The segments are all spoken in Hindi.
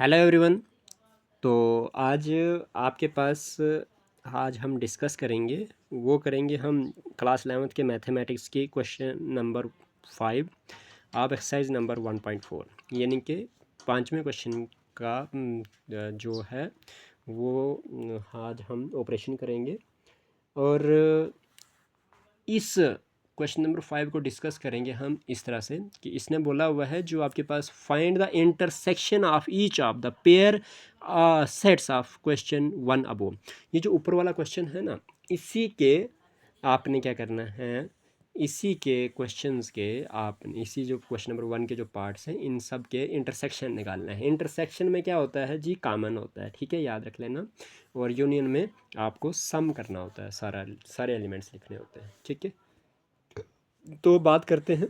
Hello everyone. तो आज आपके पास आज हम डिस्कस करेंगे हम क्लास 11th के मैथमेटिक्स की क्वेश्चन नंबर 5 आप एक्सरसाइज नंबर 1.4 यानी कि पाँचवें क्वेश्चन का जो है वो आज हम ऑपरेशन करेंगे। और इस क्वेश्चन नंबर 5 को डिस्कस करेंगे हम इस तरह से कि इसने बोला हुआ है जो आपके पास find the intersection of each of the pair sets of question 1 above. ये जो ऊपर वाला क्वेश्चन है ना, इसी के आपने क्या करना है, इसी के क्वेश्चंस के आपने इसी जो क्वेश्चन नंबर 1 के जो पार्ट्स हैं इन सब के इंटरसेक्शन निकालना है। इंटरसेक्शन में क्या होता है जी, कॉमन होता है, ठीक है, याद रख लेना। और यूनियन में आपको सम करना होता है, सारे एलिमेंट्स लिखने होते हैं, ठीक है। तो बात करते हैं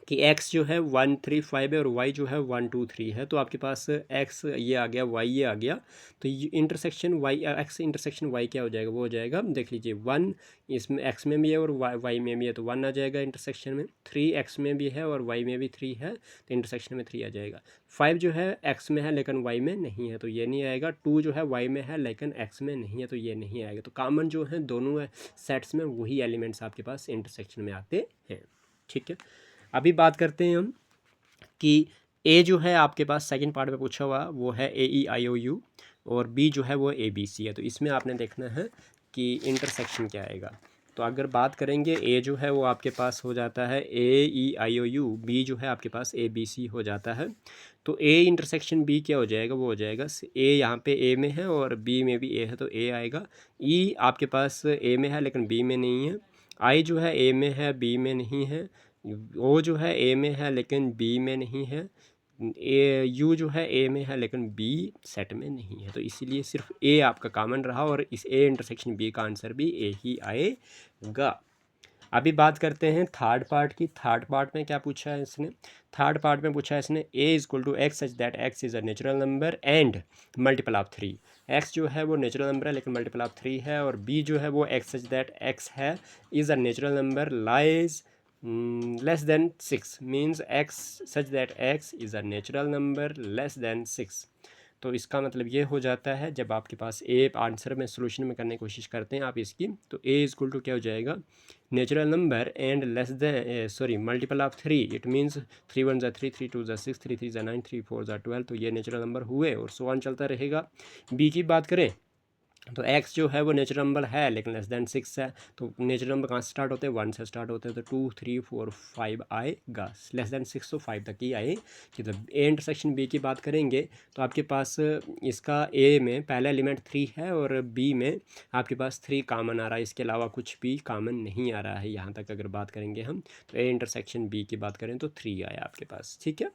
कि x जो है 1 3 5 है और y जो है 1 2 3 है। तो आपके पास x ये आ गया, y ये आ गया, तो ये intersection y x intersection y क्या हो जाएगा, वो हो जाएगा, देख लीजिए 1 इसमें x में भी है और y में भी है तो 1 आ जाएगा इंटरसेक्शन में। 3 x में भी है और y में भी 3 है तो इंटरसेक्शन में 3 आ जाएगा। 5 जो है x में है लेकिन y में नहीं है तो ये नहीं आएगा। 2 जो है y में है लेकिन x में नहीं है तो ये नहीं आएगा। तो कॉमन जो है दोनों सेट्स में वही एलिमेंट्स आपके पास इंटरसेक्शन में आते हैं, ठीक है। अभी बात करते हैं हम कि ए जो है आपके पास सेकंड पार्ट में पूछा हुआ वो है AEIOU और बी जो है वो ABC है। तो इसमें आपने देखना है कि इंटरसेक्शन क्या आएगा। तो अगर बात करेंगे ए जो है वो आपके पास हो जाता है AEIOU, बी जो है आपके पास ABC हो जाता है। तो ए इंटरसेक्शन बी क्या हो जाएगा, वो हो जाएगा ए, यहाँ पे ए में है और बी में भी ए है तो ए आएगा। ई आपके पास ए में है लेकिन बी में नहीं है। आई जो है ए में है बी में नहीं है। ओ जो है ए में है लेकिन बी में नहीं है। ए यू जो है ए में है लेकिन बी सेट में नहीं है। तो इसीलिए सिर्फ ए आपका कॉमन रहा और इस ए इंटरसेक्शन बी का आंसर भी ए ही आएगा। अभी बात करते हैं थर्ड पार्ट की। थर्ड पार्ट में क्या पूछा है इसने, थर्ड पार्ट में पूछा है इसने A is equal to x such that x is a natural number and multiple of 3। X जो है वो नेचुरल नंबर है लेकिन मल्टीपल ऑफ 3 है। और बी जो है वो एक्स सच दैट एक्स है is a natural number lies less than 6 means x such that x is a natural number less than 6। तो इसका मतलब ये हो जाता है जब आपके पास ए आंसर में सोल्यूशन में करने की कोशिश करते हैं आप इसकी, तो ए इज इक्वल टू क्या हो जाएगा, natural number and less than sorry multiple of 3। It means 3 1 ज़ा 3 3 2 ज़ा 6 3 3 ज़ा 9 3 4 ज़ा 12। तो ये नेचुरल नंबर हुए और सो ऑन चलता रहेगा। बी की बात करें तो x जो है वो नेचुरल नंबर है लेकिन लेस देन 6 है। तो नेचुरल नंबर कहाँ से स्टार्ट होते हैं, 1 से स्टार्ट होते हैं। तो 2 3 4 5 आएगा, लेस देन 6 तो 5 तक ही आए। कि तो ए इंटरसेक्शन बी की बात करेंगे तो आपके पास इसका ए में पहला एलिमेंट 3 है और बी में आपके पास 3 कॉमन आ रहा है, इसके अलावा कुछ भी कॉमन नहीं आ रहा है यहाँ तक अगर बात करेंगे हम। तो ए इंटरसेक्शन बी की बात करें तो 3 आया आपके पास, ठीक है,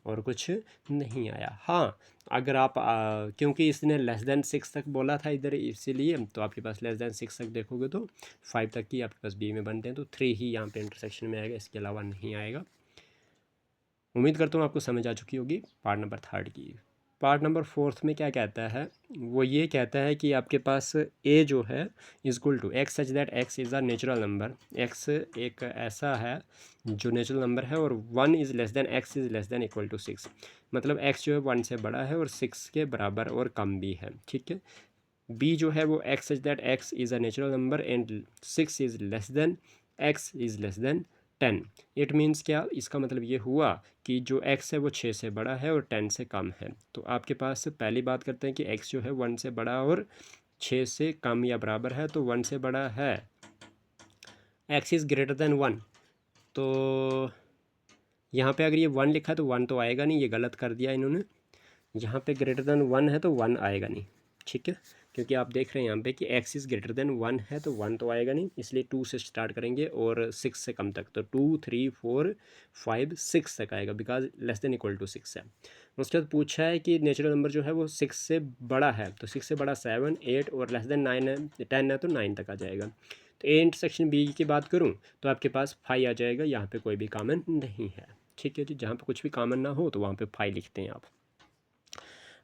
और कुछ नहीं आया। हाँ, अगर आप क्योंकि इसने लेस देन 6 तक बोला था इधर, इसीलिए तो आपके पास लेस देन 6 तक देखोगे तो 5 तक ही आपके पास बी में बनते हैं। तो 3 ही यहाँ पे इंटरसेक्शन में आएगा, इसके अलावा नहीं आएगा। उम्मीद करता हूँ आपको समझ आ चुकी होगी पार्ट नंबर 3 की। पार्ट नंबर 4 में क्या कहता है, वो ये कहता है कि आपके पास ए जो है is equal to x such that x is a natural number. X एक ऐसा है जो नेचुरल नंबर है और 1 is less than X is less than equal to 6। मतलब एक्स जो है 1 से बड़ा है और 6 के बराबर और कम भी है, ठीक है। बी जो है वो x such that x is a natural number and 6 is less than X is less then 10। It means क्या, इसका मतलब ये हुआ कि जो x है वो 6 से बड़ा है और 10 से कम है। तो आपके पास पहली बात करते हैं कि x जो है 1 से बड़ा और 6 से कम या बराबर है। तो 1 से बड़ा है, x इज़ ग्रेटर देन 1। तो यहाँ पे अगर ये 1 लिखा है तो 1 तो आएगा नहीं, ये गलत कर दिया इन्होंने। यहाँ पे ग्रेटर देन 1 है तो 1 आएगा नहीं, ठीक है, क्योंकि आप देख रहे हैं यहाँ पे कि x इज़ ग्रेटर देन 1 है तो 1 तो आएगा नहीं, इसलिए 2 से स्टार्ट करेंगे और 6 से कम तक। तो 2 3 4 5 6 तक आएगा because less than equal to 6 है। उसके बाद पूछा है कि नेचुरल नंबर जो है वो 6 से बड़ा है, तो 6 से बड़ा 7 8 और लेस देन 9 है, 10 है तो 9 तक आ जाएगा। तो ए इंटरसेक्शन बी की बात करूँ तो आपके पास 5 आ जाएगा, यहाँ पर कोई भी कॉमन नहीं है, ठीक है जी। जहाँ पर कुछ भी कॉमन ना हो तो वहाँ पर 5 लिखते हैं आप।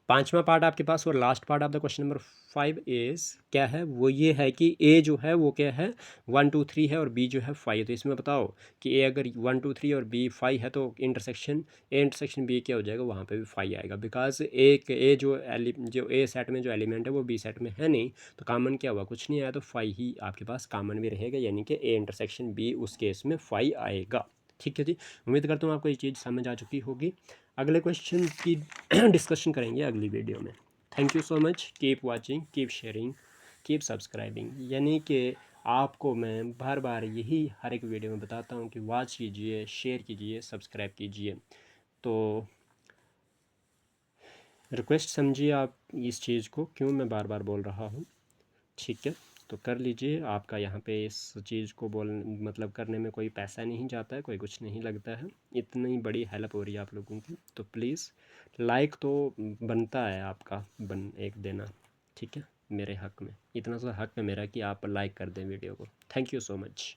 पांचवा पार्ट आपके पास और last part of the question number 5 is क्या है, वो ये है कि ए जो है वो क्या है 1 2 3 है और बी जो है 5। तो इसमें बताओ कि ए अगर 1 2 3 और बी 5 है तो ए इंटरसेक्शन बी क्या हो जाएगा, वहाँ पे भी 5 आएगा। बिकॉज ए जो ए सेट में जो एलिमेंट है वो बी सेट में है नहीं, तो कॉमन क्या हुआ, कुछ नहीं आया, तो 5 ही आपके पास कॉमन भी रहेगा, यानी कि ए इंटरसेक्शन बी उस केस में 5 आएगा। ठीक है जी, उम्मीद करता हूँ आपको ये चीज़ समझ आ चुकी होगी। अगले क्वेश्चन की डिस्कशन करेंगे अगली वीडियो में। Thank you so much, keep watching, keep sharing, keep subscribing. यानी कि आपको मैं बार बार यही हर एक वीडियो में बताता हूँ कि वॉच कीजिए, शेयर कीजिए, सब्सक्राइब कीजिए। तो रिक्वेस्ट समझिए आप इस चीज़ को, क्यों मैं बार बार बोल रहा हूँ। ठीक है, तो कर लीजिए। आपका यहाँ पे इस चीज़ को मतलब करने में कोई पैसा नहीं जाता है, कोई कुछ नहीं लगता है, इतनी बड़ी हेल्प हो रही है आप लोगों की। तो प्लीज़ लाइक तो बनता है आपका, एक देना, ठीक है, मेरे हक में, इतना सा हक है मेरा कि आप लाइक कर दें वीडियो को। Thank you so much.